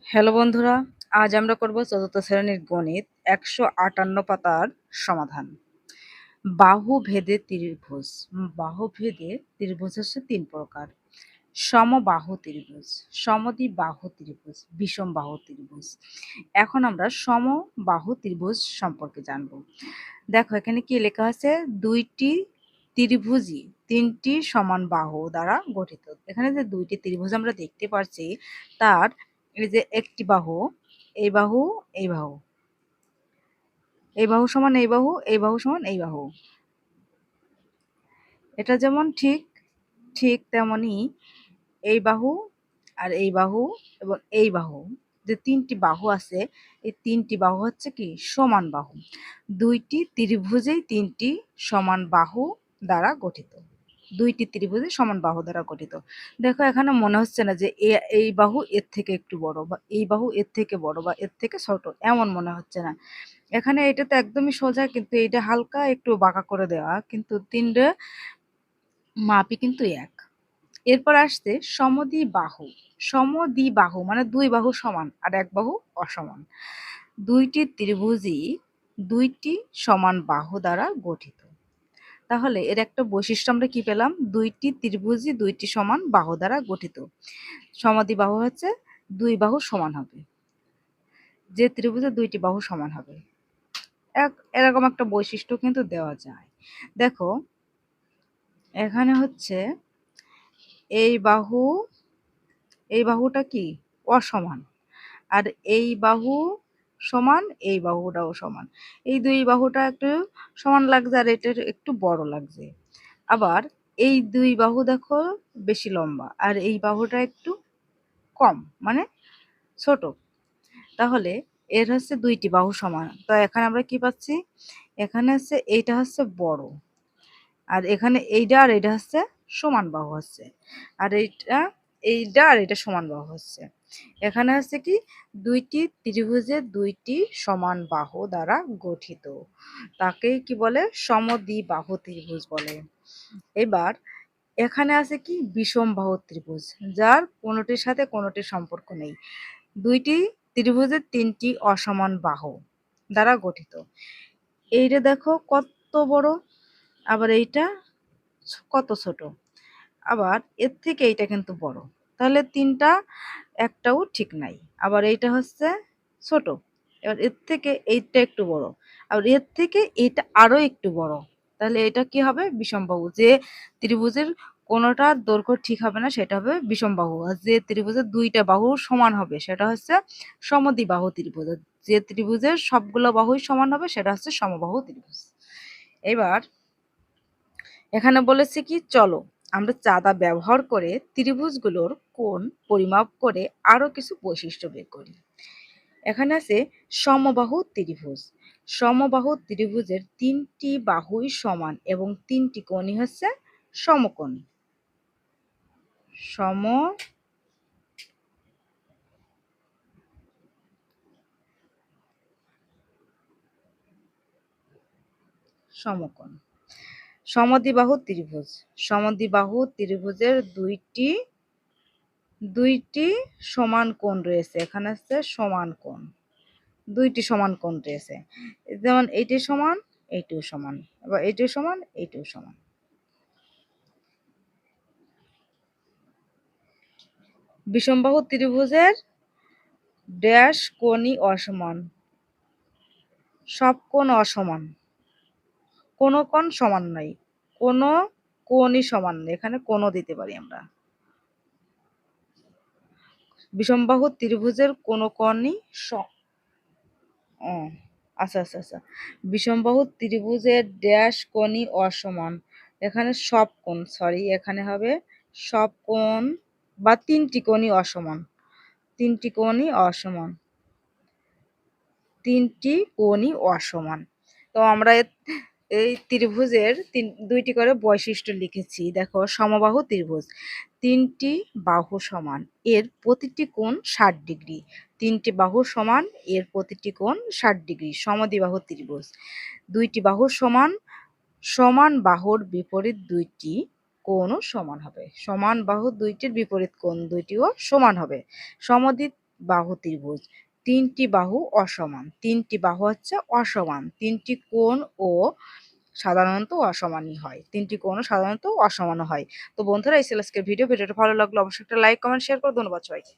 Hello বন্ধুরা, আজ আমরা করব চতুর্থ শ্রেণীর গণিত ১৫৮ পাতার সমাধান। বাহু ভেদে ত্রিভুজ। বাহু ভেদে ত্রিভুজ হচ্ছে ৩ প্রকার। সমবাহু ত্রিভুজ, সমদ্বিবাহু ত্রিভুজ, বিষমবাহু ত্রিভুজ। এখন আমরা সমবাহু ত্রিভুজ সম্পর্কে জানব। দেখো এখানে কি লেখা আছে, দুইটি ত্রিভুজই ৩টি সমান বাহু দ্বারা গঠিত। এখানে যে দুইটি ত্রিভুজ আমরা দেখতে পাচ্ছি, তার এই যে একটি বাহু, এই বাহু, এই বাহু, এই বাহু সমান এই বাহু, এই বাহু সমান এই বাহু। এটা যেমন ঠিক ঠিক তেমনই এই বাহু আর এই বাহু এবং এই বাহু, যে ৩টি বাহু আছে, এই ৩টি বাহু হচ্ছে কি সমান বাহু। দুইটি ত্রিভুজেই ৩টি সমান বাহু দ্বারা গঠিত। দুইটি ত্রিভুজে সমান বাহু দ্বারা গঠিত। দেখো এখানে মনে হচ্ছে না যে এই বাহু এর থেকে একটু বড়, বা এই বাহু এর থেকে বড়, বা এর থেকে ছোট, এমন মনে হচ্ছে না। এখানে এটা তো একদমই সোজা, কিন্তু এটা হালকা একটু বাঁকা করে দেওয়া, কিন্তু তিনটে মাপই কিন্তু এক। এরপর আসছে সমদ্বিবাহু। সমদ্বিবাহু মানে দুই বাহু সমান আর এক বাহু অসমান। দুইটি ত্রিভুজই দুইটি সমান বাহু দ্বারা গঠিত। তাহলে এর একটা বৈশিষ্ট্য আমরা কি পেলাম, দুইটি ত্রিভুজই দুইটি সমান বাহু দ্বারা গঠিত। সমদ্বিবাহু হচ্ছে দুই বাহু সমান হবে, যে ত্রিভুজে দুইটি বাহু সমান হবে, এরকম একটা বৈশিষ্ট্য কিন্তু দেওয়া যায়। দেখো এখানে হচ্ছে এই বাহু, এই বাহুটা কি অসমান, আর এই বাহু সমান, এই বাহুটাও সমান। এই দুই বাহুটা একটু সমান লাগছে আর এটা একটু বড় লাগছে। আবার এই দুই বাহু দেখো বেশি লম্বা, আর এই বাহুটা একটু কম, মানে ছোট। তাহলে এর হচ্ছে দুইটি বাহু সমান। তো এখানে আমরা কি পাচ্ছি, এখানে হচ্ছে এইটা হচ্ছে বড়, আর এখানে এইটা আর এটা হচ্ছে সমান বাহু হচ্ছে, আর এইটা আর এটা সমান বাহু হচ্ছে। এখানে হচ্ছে কি দুইটি ত্রিভুজের দুইটি সমান বাহু দ্বারা গঠিত, তাকেই কি বলে সমদ্বিবাহু ত্রিভুজ বলে। এবার এখানে আছে কি বিষম বাহু ত্রিভুজ, যার কোনোটির সাথে কোনোটির সম্পর্ক নেই। দুইটি ত্রিভুজের ৩টি অসমান বাহু দ্বারা গঠিত। এইটা দেখো কত বড়, আবার এইটা কত ছোট, আবার এর থেকে এইটা কিন্তু বড়। তাহলে তিনটা একটাও ঠিক নাই। আবার এইটা হচ্ছে ছোট, এবার এর থেকে এইটা একটু বড়, আবার এর থেকে এইটা আরো একটু বড়। তাহলে এটা কি হবে বিষমবাহু। যে ত্রিভুজের কোনোটার দৈর্ঘ্য ঠিক হবে না সেটা হবে বিষমবাহু, আর যে ত্রিভুজের দুইটা বাহু সমান হবে সেটা হচ্ছে সমদ্বিবাহু ত্রিভুজ। আর যে ত্রিভুজের সবগুলো বাহুই সমান হবে সেটা হচ্ছে সমবাহু ত্রিভুজ। এবার এখানে বলেছে কি, চলো আমরা চাঁদা ব্যবহার করে ত্রিভুজগুলোর কোণ পরিমাপ করে আরো কিছু বৈশিষ্ট্য বের করি। এখানে আছে সমবাহু ত্রিভুজ। সমবাহু ত্রিভুজের ৩টি বাহুই সমান এবং ৩টি কোণই হচ্ছে সমকোণ। সম সমকোণ। সমদ্বিবাহু ত্রিভুজ, সমদ্বিবাহু ত্রিভুজের দুইটি সমান কোণ রয়েছে। এখানে আছে সমান কোণ, দুইটি সমান কোণ রয়েছে। যেমন এইটি সমান, এইটিও সমান, আবার এইটিও সমান, এইটিও সমান। বিষমবাহু ত্রিভুজের ড্যাশ কোণই অসমান। সব কোণ অসমান, কোনো কোণ সমান নাই, কোনো কোণই সমান নেই। এখানে কোণও দিতে পারি আমরা। বিষমবাহু ত্রিভুজের কোনো কোণই ও আচ্ছা আচ্ছা আচ্ছা, বিষমবাহু ত্রিভুজের ড্যাশ কোণই অসমান। এখানে সব কোণ, সরি, এখানে হবে সব কোণ বা ৩টি কোণই অসমান। ৩টি কোণই অসমান, ৩টি কোণই অসমান। তো আমরা এই ত্রিভুজের দুইটি করে বৈশিষ্ট্য লিখেছি। দেখো সমবাহু ত্রিভুজ, ৩টি বাহু সমান, এর প্রতিটি কোণ ৬০ ডিগ্রি। ৩টি বাহু সমান, এর প্রতিটি কোণ ৬০ ডিগ্রি। সমদ্বিবাহু ত্রিভুজ, দুইটি বাহু সমান, সমান বাহুর বিপরীত দুইটি কোণও সমান হবে। সমান বাহু দুইটির বিপরীত কোণ দুইটিও সমান হবে। বাহু ত্রিভুজ। তিনটি বাহু অসমান, তিনটি বাহু হচ্ছে অসমান, তিনটি কোণ ও সাধারণত অসমানই হয়, তিনটি কোণও সাধারণত অসমান হয়। তো বন্ধুরা, এই ছিল আজকের ভিডিওটা ভালো লাগলো অবশ্যই একটা লাইক কমেন্ট শেয়ার করো। ধন্যবাদ সবাইকে।